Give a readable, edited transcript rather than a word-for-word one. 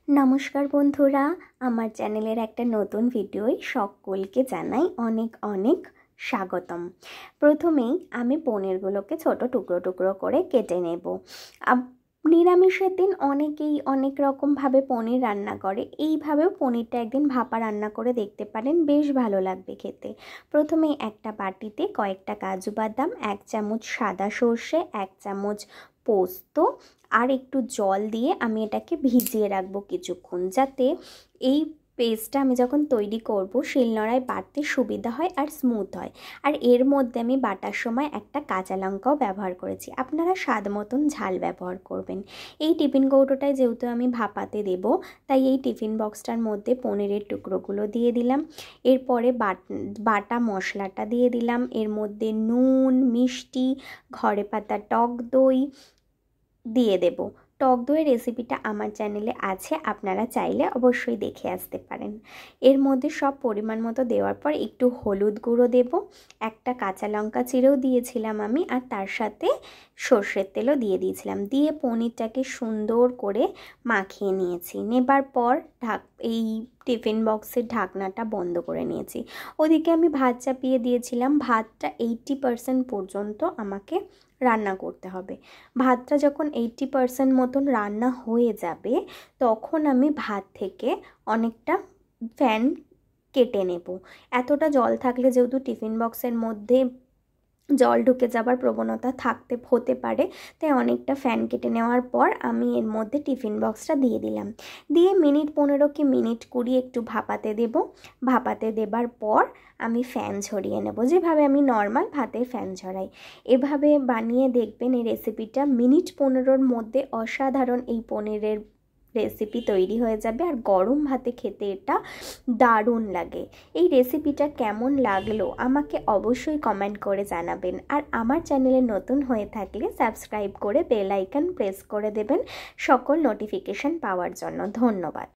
নমস্কার বন্ধুরা, আমার চ্যানেলের একটা নতুন ভিডিওয় সকলকে জানাই অনেক অনেক স্বাগতম। প্রথমেই আমি পনিরগুলোকে ছোট টুকরো টুকরো করে কেটে নেব। নিরামিষের দিন অনেকেই অনেক রকমভাবে পনির রান্না করে, এইভাবেও পনিরটা একদিন ভাপা রান্না করে দেখতে পারেন, বেশ ভালো লাগবে খেতে। প্রথমেই একটা বাটিতে কয়েকটা কাজু বাদাম, 1 চামচ সাদা সর্ষে, 1 চামচ পোস্ত আর একটু জল দিয়ে আমি এটাকে ভিজিয়ে রাখবো কিছুক্ষণ, যাতে এই পেস্টটা আমি যখন তৈরি করব শিলনোড়ায় বাটতে সুবিধা হয় আর স্মুথ হয়। আর এর মধ্যে আমি বাটার সময় একটা কাঁচা লঙ্কাও ব্যবহার করেছি, আপনারা স্বাদ মতন ঝাল ব্যবহার করবেন। এই টিফিন কৌটোটায় যেহেতু আমি ভাপাতে দেব, তাই এই টিফিন বক্সটার মধ্যে পনিরের টুকরোগুলো দিয়ে দিলাম। এরপরে বাটা মশলাটা দিয়ে দিলাম, এর মধ্যে নুন, মিষ্টি, ঘরে পাতা টক দই দিয়ে দেব। টক দইয়ের রেসিপিটা আমার চ্যানেলে আছে, আপনারা চাইলে অবশ্যই দেখে আসতে পারেন। এর মধ্যে সব পরিমাণ মতো দেওয়ার পর একটু হলুদ গুঁড়ো দেব, একটা কাঁচা লঙ্কা চিরেও দিয়েছিলাম আমি, আর তার সাথে সর্ষের তেলও দিয়ে দিয়েছিলাম। দিয়ে পনিরটাকে সুন্দর করে মাখিয়ে নিয়েছি। নেবার পর এই টিফিন বক্সের ঢাকনাটা বন্ধ করে নিয়েছি। ওদিকে আমি ভাত চাপিয়ে দিয়েছিলাম। ভাতটা 80% পর্যন্ত আমাকে রান্না করতে হবে। ভাতটা যখন 80% মতন রান্না হয়ে যাবে, তখন আমি ভাত থেকে অনেকটা ফ্যান কেটে নেব। এতটা জল থাকলে যেহেতু টিফিন বক্সের মধ্যে জল ঢুকে যাবার প্রবণতা হতে পারে, তাই অনেকটা ফ্যান কেটে নেওয়ার পর আমি এর মধ্যে টিফিন বক্সটা দিয়ে দিলাম। দিয়ে মিনিট 15 কি মিনিট 20 একটু ভাপাতে দেব। ভাপাতে দেবার পর আমি ফ্যান ঝরিয়ে নেব, যেভাবে আমি নর্মাল ভাতের ফ্যান ঝরাই। এভাবে বানিয়ে দেখবেন, এই রেসিপিটা মিনিট 15-র মধ্যে অসাধারণ এই পনিরের রেসিপি তৈরি হয়ে যাবে। আর গরম ভাতে খেতে এটা দারুণ লাগে। এই রেসিপিটা কেমন লাগলো আমাকে অবশ্যই কমেন্ট করে জানাবেন। আর আমার চ্যানেলে নতুন হয়ে থাকলে সাবস্ক্রাইব করে বেল আইকন প্রেস করে দেবেন সকল নোটিফিকেশন পাওয়ার জন্য। ধন্যবাদ।